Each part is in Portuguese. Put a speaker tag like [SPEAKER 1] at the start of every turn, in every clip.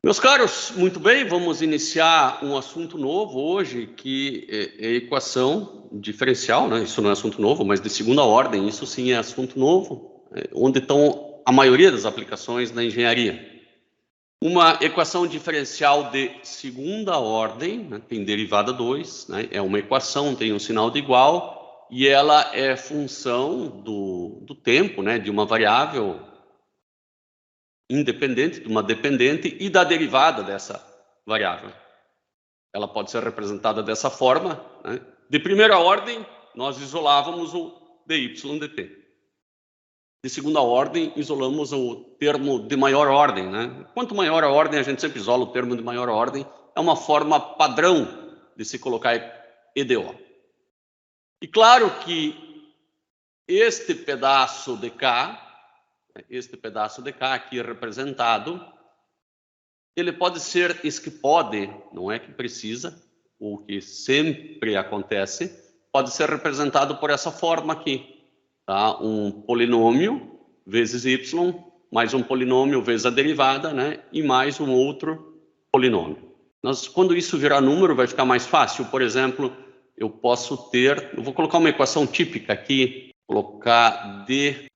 [SPEAKER 1] Meus caros, muito bem, vamos iniciar um assunto novo hoje, que é equação diferencial, né? Isso não é assunto novo, mas de segunda ordem, isso sim é assunto novo, onde estão a maioria das aplicações da engenharia. Uma equação diferencial de segunda ordem, né? Tem derivada 2, né? É uma equação, tem um sinal de igual, e ela é função do tempo, né? De uma variável independente, de uma dependente e da derivada dessa variável. Ela pode ser representada dessa forma, né? De primeira ordem, nós isolávamos o dy dt. De segunda ordem, isolamos o termo de maior ordem, né? Quanto maior a ordem, a gente sempre isola o termo de maior ordem. É uma forma padrão de se colocar EDO. E claro que este pedaço de K aqui representado, ele pode ser, isso que pode, não é que precisa, o que sempre acontece, pode ser representado por essa forma aqui, tá? Um polinômio vezes y, mais um polinômio vezes a derivada, né? E mais um outro polinômio. Quando isso virar número, vai ficar mais fácil. Por exemplo, eu vou colocar uma equação típica aqui, colocar dy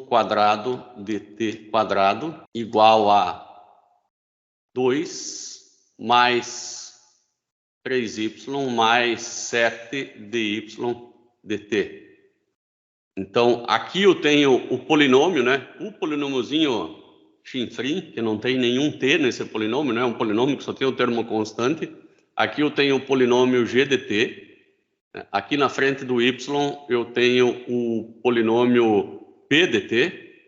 [SPEAKER 1] quadrado dt quadrado igual a 2 mais 3y mais 7 dy dt. Então, aqui eu tenho o polinômio, né? O polinômiozinho chinfrim, que não tem nenhum t nesse polinômio, né? É um polinômio que só tem o termo constante. Aqui eu tenho o polinômio g dt. Aqui na frente do y eu tenho o polinômio p dt,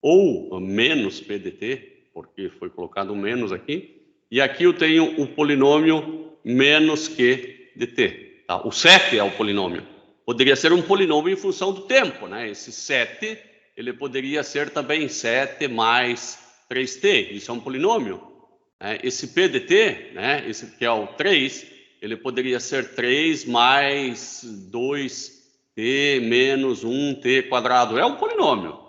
[SPEAKER 1] ou menos p dt, porque foi colocado um menos aqui. E aqui eu tenho o polinômio menos q dt. Tá? O 7 é o polinômio. Poderia ser um polinômio em função do tempo, né? Esse 7, ele poderia ser também 7 mais 3t. Isso é um polinômio. Esse p dt, né? Esse que é o 3, ele poderia ser 3 mais 2t menos 1t quadrado. É um polinômio.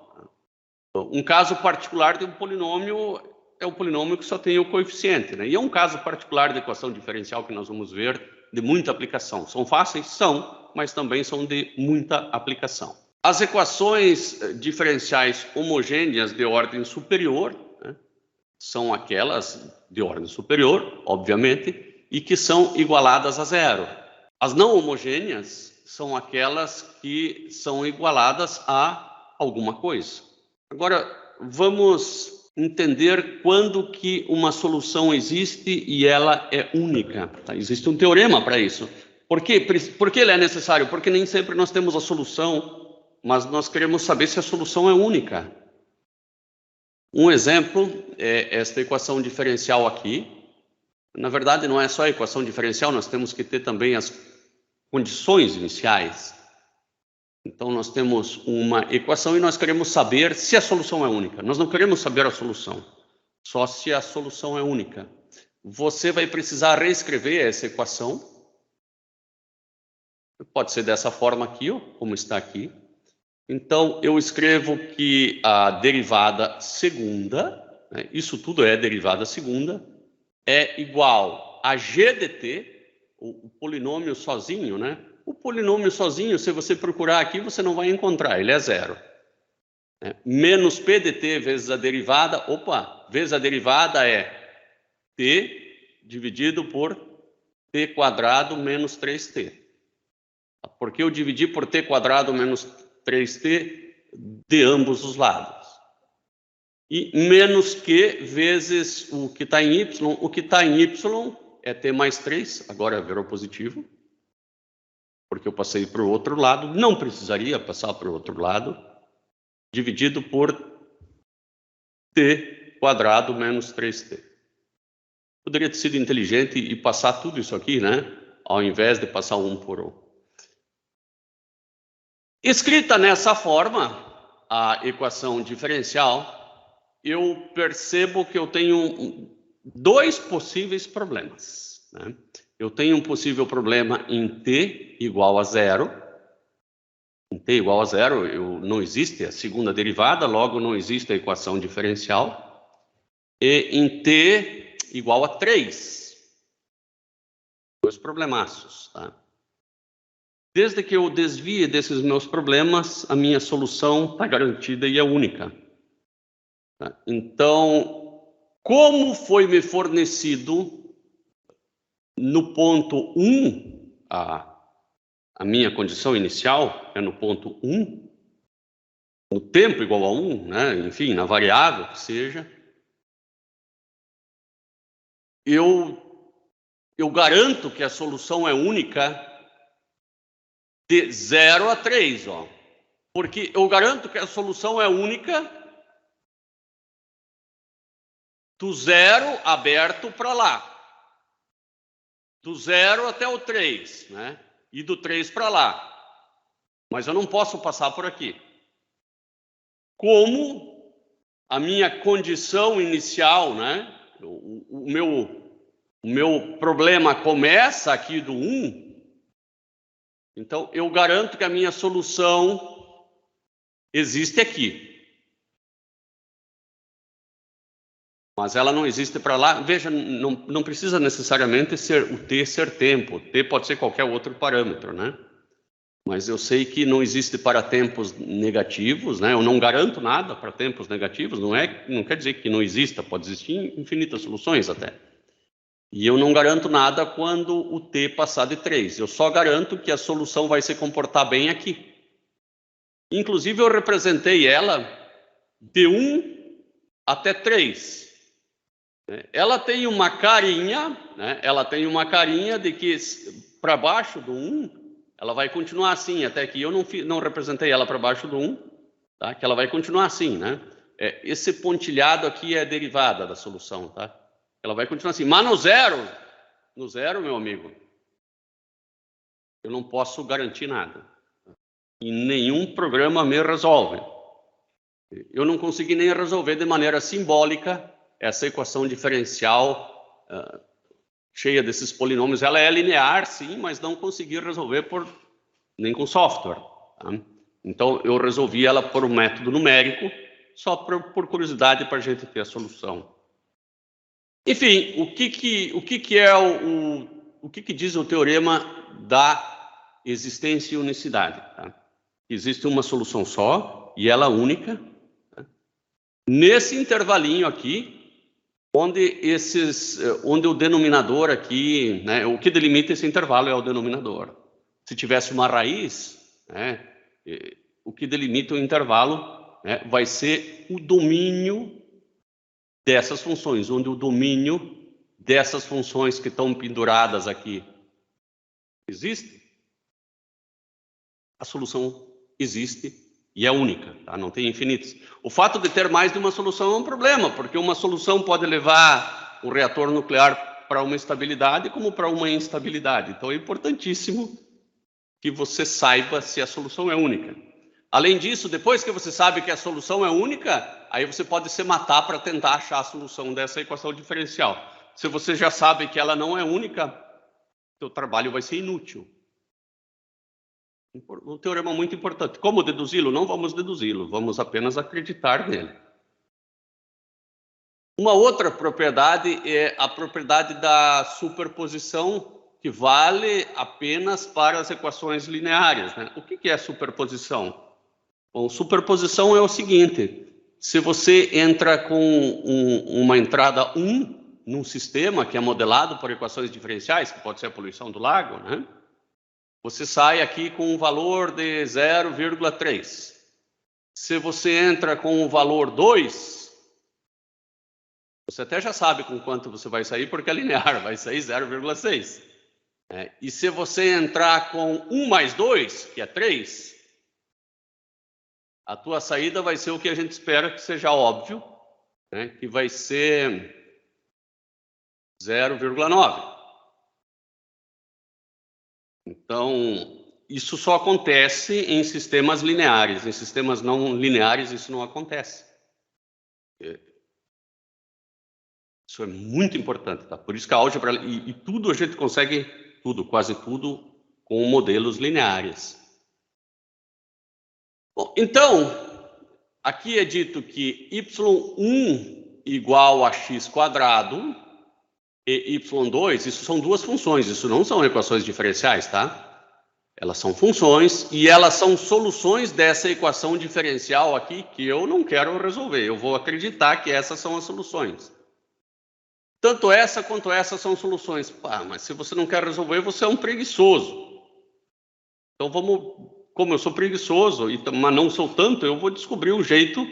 [SPEAKER 1] Um caso particular de um polinômio é o polinômio que só tem o coeficiente, né? E é um caso particular de equação diferencial que nós vamos ver de muita aplicação. São fáceis? São, mas também são de muita aplicação. As equações diferenciais homogêneas de ordem superior, né, são aquelas de ordem superior, obviamente, e que são igualadas a zero. As não homogêneas são aquelas que são igualadas a alguma coisa. Agora, vamos entender quando que uma solução existe e ela é única. Tá? Existe um teorema para isso. Por que ele é necessário? Porque nem sempre nós temos a solução, mas nós queremos saber se a solução é única. Um exemplo é esta equação diferencial aqui. Na verdade, não é só a equação diferencial, nós temos que ter também as condições iniciais. Então, nós temos uma equação e nós queremos saber se a solução é única. Nós não queremos saber a solução, só se a solução é única. Você vai precisar reescrever essa equação. Pode ser dessa forma aqui, ó, como está aqui. Então, eu escrevo que a derivada segunda, né, isso tudo é derivada segunda, é igual a g dt, o polinômio sozinho, né? O polinômio sozinho, se você procurar aqui, você não vai encontrar, ele é zero. Menos p dt vezes a derivada, vezes a derivada é t dividido por t quadrado menos 3t. Porque eu dividi por t quadrado menos 3t de ambos os lados. E menos q vezes o que está em y. O que está em y é t mais 3, agora virou positivo. Porque eu passei para o outro lado, não precisaria passar para o outro lado, dividido por t quadrado menos 3t. Poderia ter sido inteligente e passar tudo isso aqui, né? Ao invés de passar um por um. Escrita nessa forma, a equação diferencial, eu percebo que eu tenho dois possíveis problemas, né? Eu tenho um possível problema em t igual a zero. Em t igual a zero, não existe a segunda derivada, logo não existe a equação diferencial. e em t igual a 3. 2 problemaços, tá? Desde que eu desvie desses meus problemas, a minha solução está garantida e é única. Tá? Então, como foi me fornecido no ponto 1, a minha condição inicial é no ponto 1, no tempo igual a 1, né? Enfim, na variável que seja, eu garanto que a solução é única de 0 a 3, ó. Porque eu garanto que a solução é única do 0 aberto para lá. Do 0 até o 3, né? E do 3 para lá. Mas eu não posso passar por aqui. Como a minha condição inicial, né? O meu problema começa aqui do 1. Então, eu garanto que a minha solução existe aqui. Mas ela não existe para lá. Veja, não precisa necessariamente ser o t ser tempo. T pode ser qualquer outro parâmetro, né? Mas eu sei que não existe para tempos negativos, né? Eu não garanto nada para tempos negativos. Não quer dizer que não exista. Pode existir infinitas soluções até. E eu não garanto nada quando o t passar de 3. Eu só garanto que a solução vai se comportar bem aqui. Inclusive, eu representei ela de 1 até 3. Ela tem uma carinha, né? Ela tem uma carinha de que para baixo do 1, ela vai continuar assim, até que eu não representei ela para baixo do 1, tá? Que ela vai continuar assim, né? Esse pontilhado aqui é a derivada da solução, tá? Ela vai continuar assim, mas no zero, meu amigo, eu não posso garantir nada. E nenhum programa me resolve. Eu não consegui nem resolver de maneira simbólica essa equação diferencial cheia desses polinômios. Ela é linear, sim, mas não consegui resolver nem com software. Tá? Então, eu resolvi ela por um método numérico, só por curiosidade, para a gente ter a solução. Enfim, o que diz o teorema da existência e unicidade? Tá? Existe uma solução só, e ela única. Tá? Nesse intervalinho aqui, onde o denominador aqui, né, o que delimita esse intervalo é o denominador. Se tivesse uma raiz, né, o que delimita o intervalo, né, vai ser o domínio dessas funções, onde o domínio dessas funções que estão penduradas aqui existe, a solução existe e é única, tá? Não tem infinitos. O fato de ter mais de uma solução é um problema, porque uma solução pode levar o reator nuclear para uma estabilidade como para uma instabilidade. Então é importantíssimo que você saiba se a solução é única. Além disso, depois que você sabe que a solução é única, aí você pode se matar para tentar achar a solução dessa equação diferencial. Se você já sabe que ela não é única, seu trabalho vai ser inútil. Um teorema muito importante. Como deduzi-lo? Não vamos deduzi-lo, vamos apenas acreditar nele. Uma outra propriedade é a propriedade da superposição, que vale apenas para as equações lineares, né? O que é superposição? Bom, superposição é o seguinte: se você entra com uma entrada 1 num sistema que é modelado por equações diferenciais, que pode ser a poluição do lago, né? Você sai aqui com um valor de 0,3. Se você entra com o valor 2, você até já sabe com quanto você vai sair, porque é linear, vai sair 0,6. E se você entrar com 1 mais 2, que é 3, a tua saída vai ser o que a gente espera que seja óbvio, né? Que vai ser 0,9. Então, isso só acontece em sistemas lineares. Em sistemas não lineares, isso não acontece. Isso é muito importante, tá? Por isso que a álgebra e tudo a gente consegue, quase tudo, com modelos lineares. Bom, então, aqui é dito que y1 igual a x quadrado e y2, isso são duas funções, isso não são equações diferenciais, tá? Elas são funções e elas são soluções dessa equação diferencial aqui que eu não quero resolver. Eu vou acreditar que essas são as soluções. Tanto essa quanto essa são soluções. Mas se você não quer resolver, você é um preguiçoso. Então como eu sou preguiçoso, mas não sou tanto, eu vou descobrir um jeito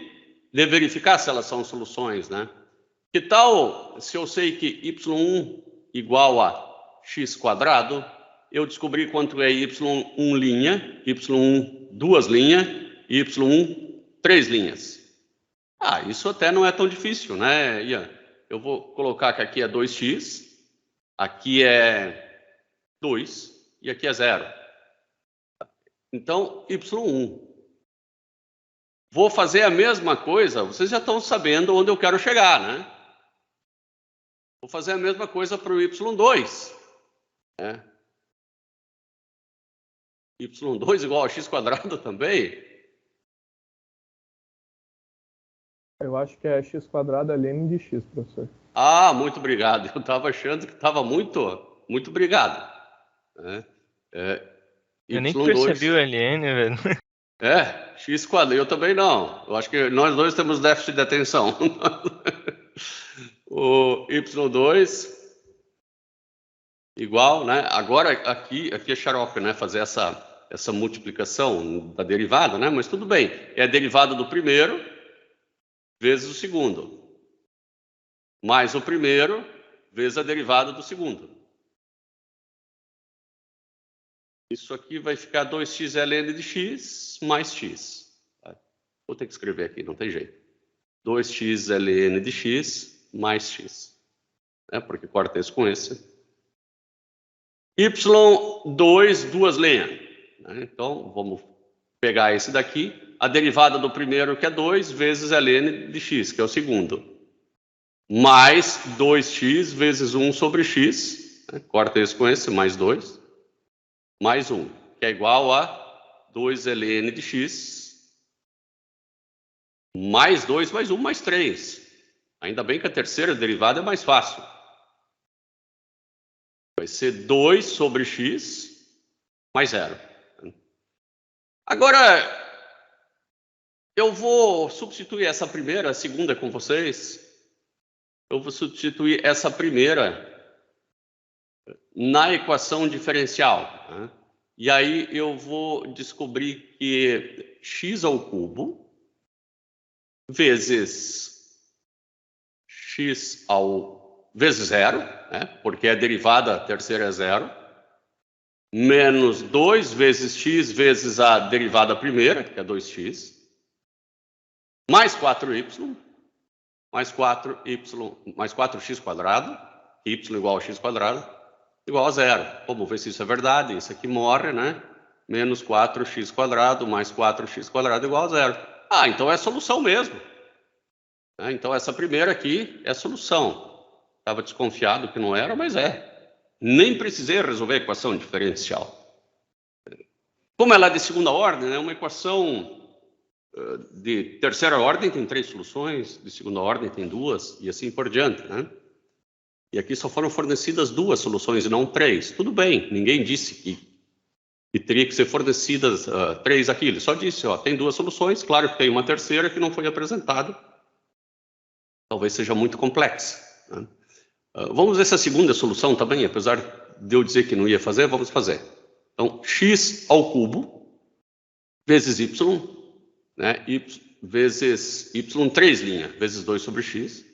[SPEAKER 1] de verificar se elas são soluções, né? Que tal se eu sei que y1 igual a x quadrado, eu descobri quanto é y1 linha, y1 duas linhas, e y1 três linhas. Isso até não é tão difícil, né, Ian? Eu vou colocar que aqui é 2x, aqui é 2 e aqui é 0. Então, y1. Vou fazer a mesma coisa, vocês já estão sabendo onde eu quero chegar, né? Vou fazer a mesma coisa para o y2. Né? y2 igual a x quadrado também.
[SPEAKER 2] Eu acho que é x quadrado ln de x, professor.
[SPEAKER 1] Muito obrigado. Eu estava achando que estava muito obrigado. Né?
[SPEAKER 3] Eu nem percebi o ln, velho.
[SPEAKER 1] X quadrado. Eu também não. Eu acho que nós dois temos déficit de atenção. O y2 igual, né? Agora aqui é xarope, né? Fazer essa multiplicação da derivada, né? Mas tudo bem. É a derivada do primeiro vezes o segundo. Mais o primeiro vezes a derivada do segundo. Isso aqui vai ficar 2x ln de x mais x. Vou ter que escrever aqui, não tem jeito. 2x ln de x mais x. Porque corta esse com esse. y2, duas linhas. Então, vamos pegar esse daqui. A derivada do primeiro, que é 2, vezes ln de x, que é o segundo. Mais 2x vezes 1 sobre x. Corta esse com esse, mais 2. Mais 1, que é igual a 2 ln de x. Mais 2, mais 1, mais 3. Ainda bem que a terceira derivada é mais fácil. Vai ser 2 sobre x mais 0. Agora, eu vou substituir essa primeira, a segunda com vocês. Eu vou substituir essa primeira na equação diferencial. E aí eu vou descobrir que x ao cubo vezes x vezes 0, porque a derivada terceira é 0, menos 2 vezes x vezes a derivada primeira, que é 2x, mais 4y, mais 4x quadrado, y igual a x quadrado, igual a 0. Vamos ver se isso é verdade. Isso aqui morre, né? Menos 4x quadrado mais 4x quadrado igual a 0. Então é solução mesmo. Então essa primeira aqui é solução. Estava desconfiado que não era, mas é. Nem precisei resolver a equação diferencial. Como ela é de segunda ordem, uma equação de terceira ordem tem 3 soluções, de segunda ordem tem 2, e assim por diante, né? E aqui só foram fornecidas 2 soluções e não 3. Tudo bem, ninguém disse que teria que ser fornecidas 3 aqui. Ele só disse, tem 2 soluções, claro que tem uma terceira que não foi apresentada. Talvez seja muito complexa. Né? Vamos ver essa segunda solução também, apesar de eu dizer que não ia fazer, vamos fazer. Então, x ao cubo vezes y, né? Vezes y 3 linha, vezes 2 sobre x,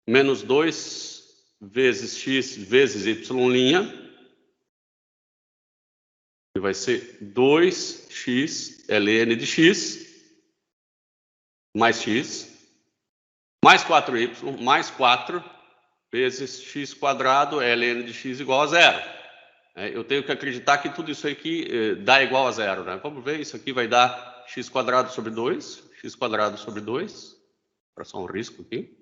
[SPEAKER 1] menos 2 vezes x vezes y linha, que vai ser 2x ln de x, mais x, mais 4y, mais 4 vezes x quadrado ln de x igual a 0. Eu tenho que acreditar que tudo isso aqui dá igual a 0, né? Vamos ver, isso aqui vai dar x quadrado sobre 2, x quadrado sobre 2, para só um risco aqui,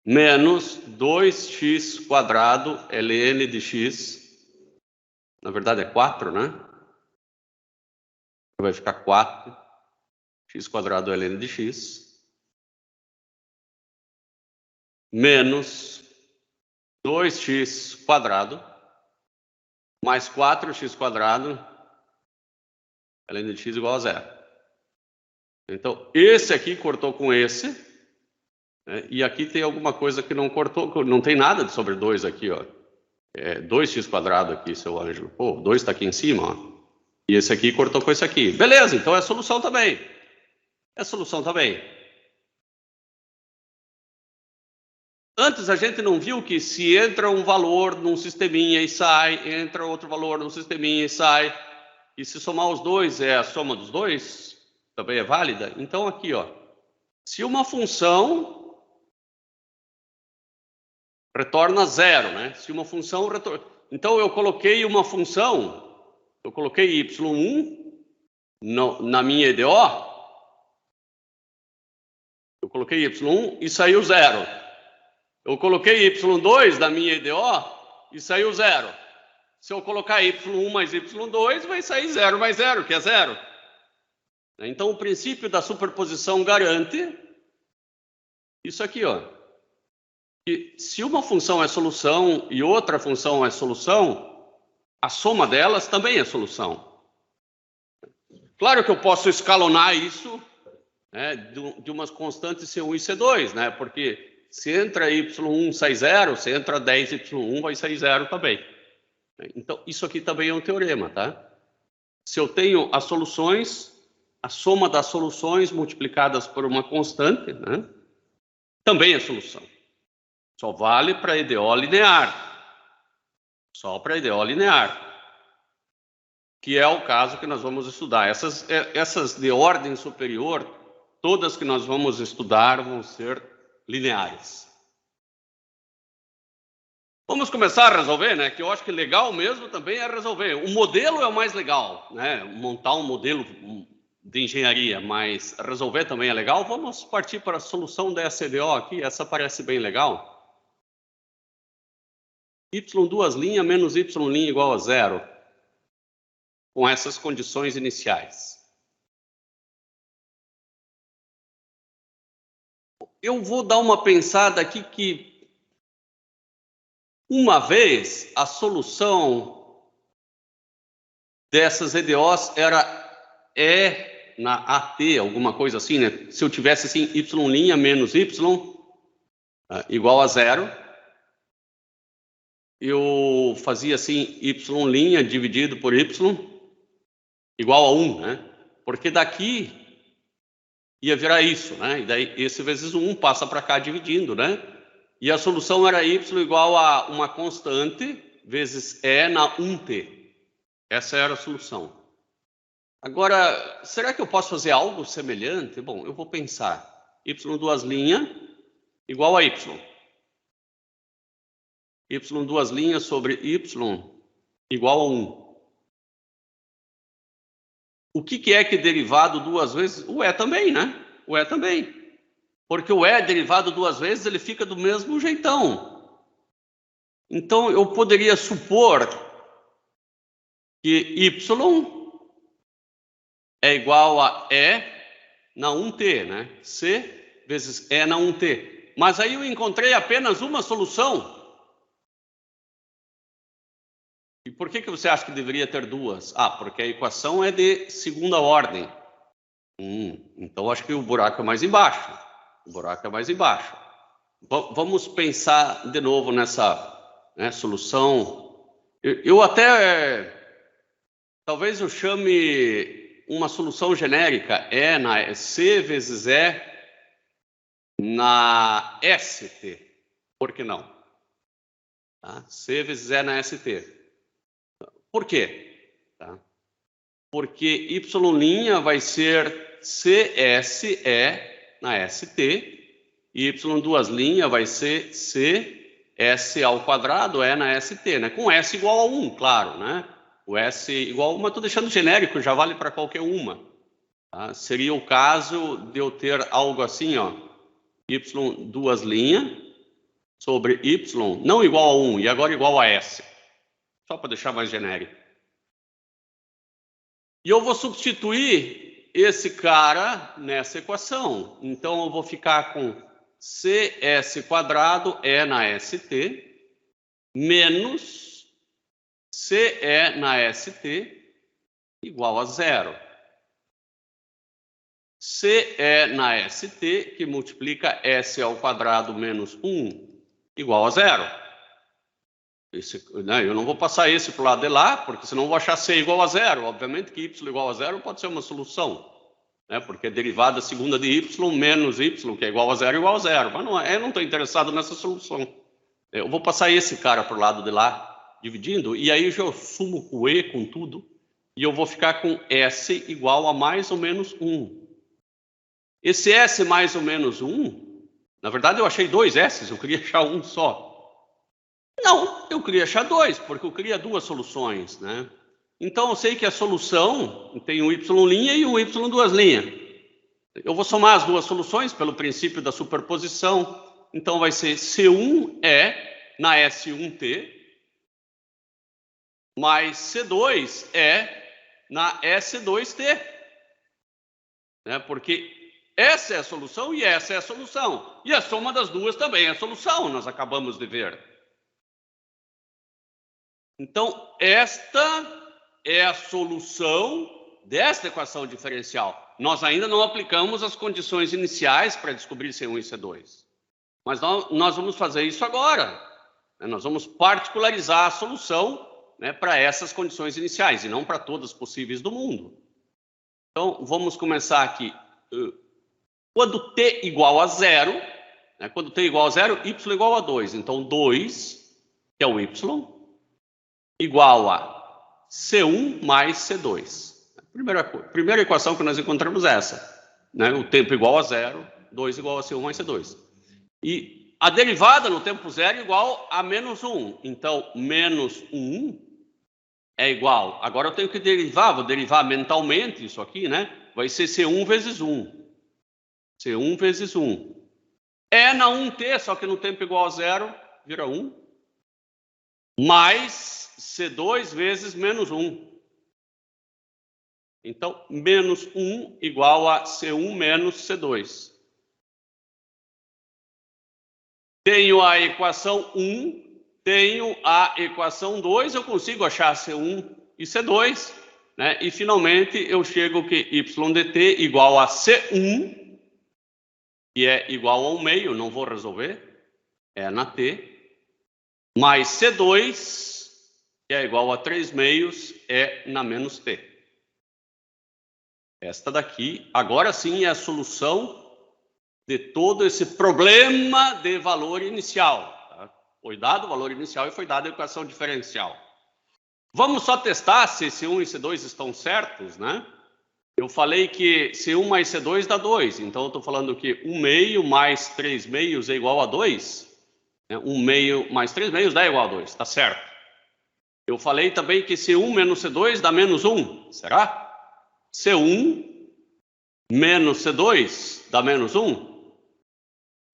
[SPEAKER 1] menos 2x quadrado ln de x, na verdade é 4, né? Vai ficar 4 x² ln de x, menos 2x² mais 4x² ln de x igual a 0. Então, esse aqui cortou com esse, né? E aqui tem alguma coisa que não cortou, não tem nada de sobre 2 aqui, ó. É 2x² aqui, seu Ângelo. Pô, 2 está aqui em cima, ó. E esse aqui cortou com esse aqui. Beleza, então é solução também. É solução também. Antes a gente não viu que se entra um valor num sisteminha e sai, entra outro valor num sisteminha e sai, e se somar os dois é a soma dos dois, também é válida? Então aqui, ó, se uma função retorna 0, né? Se uma função retorna... Então eu coloquei uma função, eu coloquei y1 na minha EDO, eu coloquei y1 e saiu 0. Eu coloquei y2 na minha EDO e saiu 0. Se eu colocar y1 mais y2, vai sair 0 mais 0, que é 0. Então, o princípio da superposição garante isso aqui, ó. Que se uma função é solução e outra função é solução, a soma delas também é solução. Claro que eu posso escalonar isso, né, de umas constantes C1 e C2, né? Porque se entra y1 sai 0, se entra 10y1 vai sair 0 também. Então, isso aqui também é um teorema, tá? Se eu tenho as soluções, a soma das soluções multiplicadas por uma constante, né, também é solução. Só vale para EDO linear. Só para EDO linear. Que é o caso que nós vamos estudar. Essas de ordem superior, todas que nós vamos estudar vão ser lineares. Vamos começar a resolver, né? Que eu acho que legal mesmo também é resolver. O modelo é o mais legal, né? Montar um modelo de engenharia, mas resolver também é legal. Vamos partir para a solução dessa EDO aqui. Essa parece bem legal. y2' menos y' igual a 0. Com essas condições iniciais. Eu vou dar uma pensada aqui que, uma vez, a solução dessas EDOs era na AT, alguma coisa assim, né? Se eu tivesse assim, y' menos y igual a 0, eu fazia assim, y' dividido por y igual a 1, né? Porque daqui ia virar isso, né? E daí esse vezes 1 passa para cá dividindo, né? E a solução era y igual a uma constante vezes E na 1t. Essa era a solução. Agora, será que eu posso fazer algo semelhante? Bom, eu vou pensar. y2' igual a y. y2' sobre y igual a 1. O que é que derivado duas vezes? O E também, né? O E também. Porque o E derivado duas vezes, ele fica do mesmo jeitão. Então, eu poderia supor que y é igual a E na 1t, né? C vezes E na 1t. Mas aí eu encontrei apenas uma solução. E por que você acha que deveria ter duas? Ah, porque a equação é de segunda ordem. Então acho que o buraco é mais embaixo. O buraco é mais embaixo. Vamos pensar de novo nessa, né, solução. Eu até, talvez eu chame uma solução genérica, na C vezes E na ST. Por que não? Tá? C vezes E na ST. Por quê? Tá? Porque y' vai ser CSE na ST, e y2' vai ser CS ao quadrado E na ST, né? Com S igual a 1, claro, né? O S igual a 1, mas estou deixando genérico, já vale para qualquer uma. Tá? Seria o caso de eu ter algo assim, ó, y2' sobre y não igual a 1 e agora igual a S. Só para deixar mais genérico. E eu vou substituir esse cara nessa equação. Então, eu vou ficar com CS quadrado E na ST menos CE na ST igual a zero. CE na ST, que multiplica S ao quadrado menos 1, igual a zero. Eu não vou passar esse para o lado de lá, porque senão eu vou achar C igual a zero. Obviamente que Y igual a zero pode ser uma solução, né? Porque a derivada segunda de Y menos Y, que é igual a zero. Mas não é, eu não estou interessado nessa solução. Eu vou passar esse cara para o lado de lá, dividindo, e aí eu já sumo com E, com tudo, e eu vou ficar com S igual a mais ou menos 1. Esse S mais ou menos 1, na verdade eu achei 2 S's, eu queria achar um só. Não, eu queria achar 2, porque eu queria 2 soluções, né? Então eu sei que a solução tem um Y' e um Y duas linhas. Eu vou somar as 2 soluções pelo princípio da superposição. Então vai ser C1E na S1T mais C2E na S2T. Né? Porque essa é a solução e essa é a solução. E a soma das duas também é a solução, nós acabamos de ver. Então, esta é a solução desta equação diferencial. Nós ainda não aplicamos as condições iniciais para descobrir C1 e C2. Mas nós vamos fazer isso agora. Nós vamos particularizar a solução, né, para essas condições iniciais e não para todas possíveis do mundo. Então, vamos começar aqui. Quando t igual a zero, né, quando t igual a zero, y igual a 2. Então, 2, que é o y, igual a C1 mais C2. Primeira equação que nós encontramos é essa. Né? O tempo igual a zero, 2 igual a C1 mais C2. E a derivada no tempo zero é igual a menos 1. Então, menos 1 é igual. Agora eu tenho que derivar, vou derivar mentalmente isso aqui, né? Vai ser C1 vezes 1. C1 vezes 1. É na 1t, só que no tempo igual a zero, vira 1. Mais C2 vezes menos 1. Então, menos 1 igual a C1 menos C2. Tenho a equação 1, tenho a equação 2, eu consigo achar C1 e C2, né? E finalmente eu chego que y dt igual a C1, que é igual a 1 meio, não vou resolver, é na t, mais C2, que é igual a 3 meios, é na menos t. Esta daqui, agora sim, é a solução de todo esse problema de valor inicial. Tá? Foi dado o valor inicial e foi dada a equação diferencial. Vamos só testar se C1 e C2 estão certos, né? Eu falei que C1 mais C2 dá 2. Então, eu estou falando que 1 meio mais 3 meios é igual a 2. 1 meio mais 3 meios dá igual a 2. Está certo. Eu falei também que C1 menos C2 dá menos 1. Será? C1 menos C2 dá menos 1?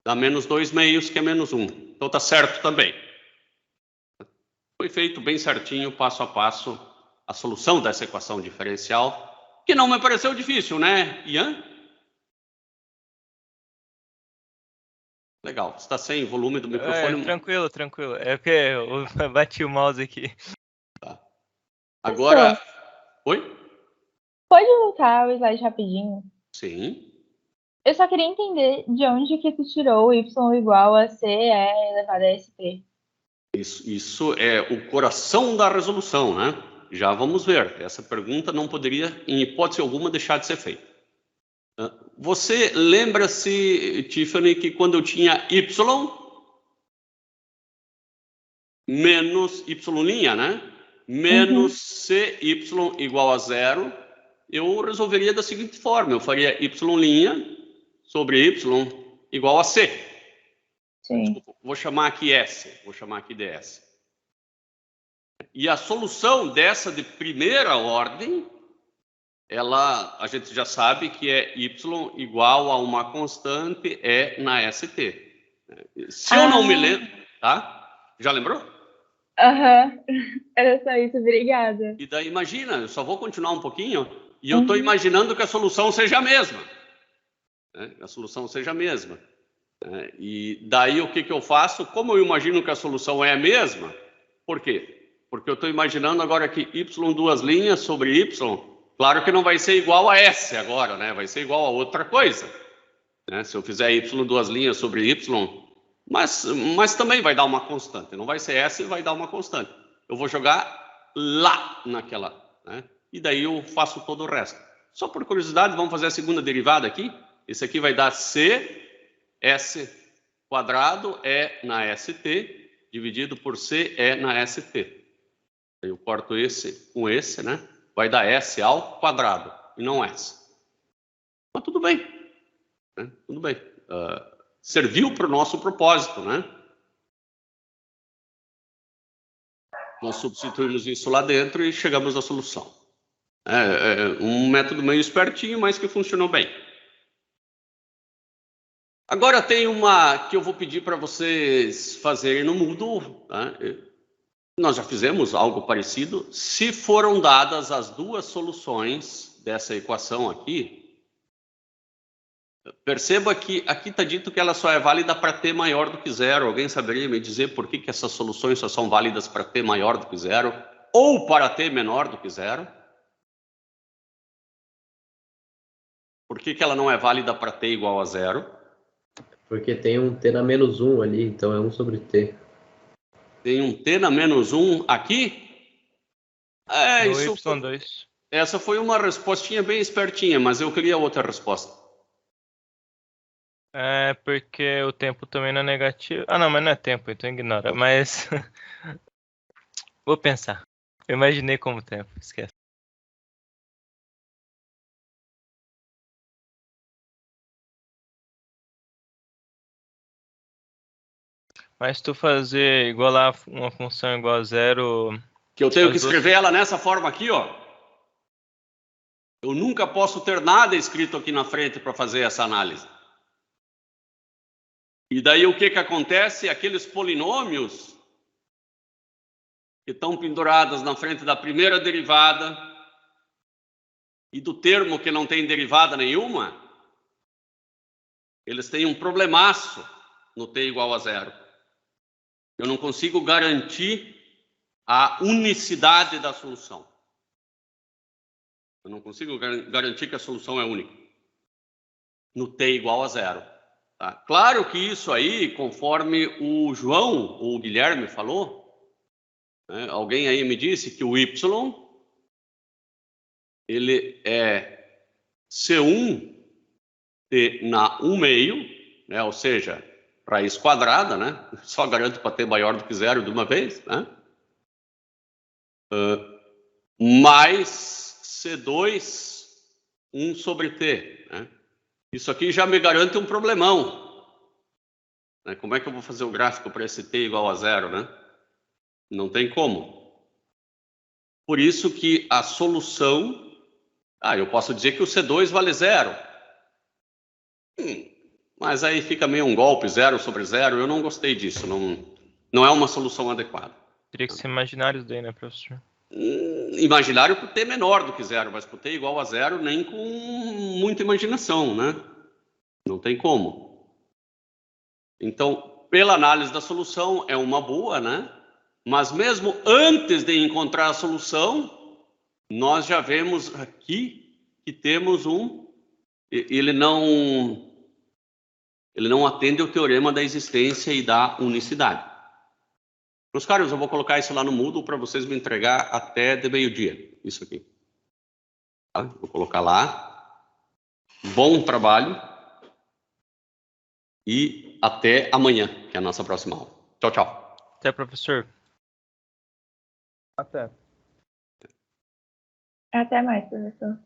[SPEAKER 1] Dá menos 2 meios, que é menos 1. Então está certo também. Foi feito bem certinho, passo a passo, a solução dessa equação diferencial, que não me pareceu difícil, né, Ian? Legal. Está sem volume do microfone?
[SPEAKER 3] Tranquilo. É porque eu bati o mouse aqui.
[SPEAKER 1] Tá. Agora... Oi?
[SPEAKER 4] Pode voltar o slide rapidinho?
[SPEAKER 1] Sim.
[SPEAKER 4] Eu só queria entender de onde que tu tirou y igual a c elevado a sp.
[SPEAKER 1] Isso é o coração da resolução, né? Já vamos ver. Essa pergunta não poderia, em hipótese alguma, deixar de ser feita. Você lembra-se, Tiffany, que quando eu tinha y menos y', né? Menos cy igual a zero, eu resolveria da seguinte forma. Eu faria y' sobre y igual a c.
[SPEAKER 4] Sim.
[SPEAKER 1] Desculpa, vou chamar aqui S, vou chamar aqui ds. E a solução dessa de primeira ordem, a gente já sabe que é y igual a uma constante E na ST. Se eu não me lembro, tá? Já lembrou?
[SPEAKER 4] Aham, era só isso, obrigada.
[SPEAKER 1] E daí, imagina, eu só vou continuar um pouquinho. e eu estou imaginando que a solução seja a mesma. Né? A solução seja a mesma. E daí o que eu faço? Como eu imagino que a solução é a mesma, por quê? Porque eu estou imaginando agora que y duas linhas sobre y, claro que não vai ser igual a S agora, né? Vai ser igual a outra coisa. Né? Se eu fizer y duas linhas sobre y, mas também vai dar uma constante. Não vai ser S, vai dar uma constante. Eu vou jogar lá naquela, né? E daí eu faço todo o resto. Só por curiosidade, vamos fazer a segunda derivada aqui. Esse aqui vai dar C, S quadrado é na ST, dividido por C é na ST. Eu corto esse com esse, né? Vai dar S ao quadrado, e não S. Mas tudo bem. Né? Tudo bem. Serviu para o nosso propósito, né? Nós substituímos isso lá dentro e chegamos à solução. É um método meio espertinho, mas que funcionou bem. Agora tem uma que eu vou pedir para vocês fazerem no Moodle. Tá? Nós já fizemos algo parecido. Se foram dadas as duas soluções dessa equação aqui, perceba que aqui está dito que ela só é válida para t maior do que zero. Alguém saberia me dizer por que essas soluções só são válidas para t maior do que zero ou para t menor do que zero? Por que ela não é válida para t igual a zero?
[SPEAKER 5] Porque tem um t na menos 1 ali, então é 1 sobre t.
[SPEAKER 1] Tem um t na menos 1 aqui?
[SPEAKER 3] No Y2.
[SPEAKER 1] Essa foi uma respostinha bem espertinha, mas eu queria outra resposta.
[SPEAKER 3] É porque o tempo também não é negativo. Ah, não, mas não é tempo, então ignora. Mas vou pensar. Eu imaginei como tempo, esquece. Mas tu fazer igualar uma função igual a zero...
[SPEAKER 1] Que eu tenho que escrever ela nessa forma aqui, ó. Eu nunca posso ter nada escrito aqui na frente para fazer essa análise. E daí o que acontece? Aqueles polinômios que estão pendurados na frente da primeira derivada e do termo que não tem derivada nenhuma, eles têm um problemaço no t igual a zero. Eu não consigo garantir a unicidade da solução. Eu não consigo garantir que a solução é única no t igual a zero. Tá? Claro que isso aí, conforme o João ou o Guilherme falou, né, alguém aí me disse que o y ele é C1 t na 1 meio, né, ou seja, raiz quadrada, né? Só garanto para t maior do que zero de uma vez, né? Mais C2 1 sobre t, né? Isso aqui já me garante um problemão. Né? Como é que eu vou fazer o gráfico para esse t igual a zero, né? Não tem como. Por isso que a solução... eu posso dizer que o C2 vale zero. Mas aí fica meio um golpe, zero sobre zero. Eu não gostei disso. Não é uma solução adequada.
[SPEAKER 3] Teria que ser imaginário daí, né, professor?
[SPEAKER 1] Imaginário para o t menor do que zero, mas para o t igual a zero nem com muita imaginação, né? Não tem como. Então, pela análise da solução, é uma boa, né? Mas mesmo antes de encontrar a solução, nós já vemos aqui que temos ele não atende ao teorema da existência e da unicidade. Meus caros, eu vou colocar isso lá no Moodle para vocês me entregar até de meio-dia, isso aqui. Tá? Vou colocar lá. Bom trabalho. E até amanhã, que é a nossa próxima aula. Tchau, tchau.
[SPEAKER 3] Até, professor.
[SPEAKER 2] Até.
[SPEAKER 4] Até mais, professor.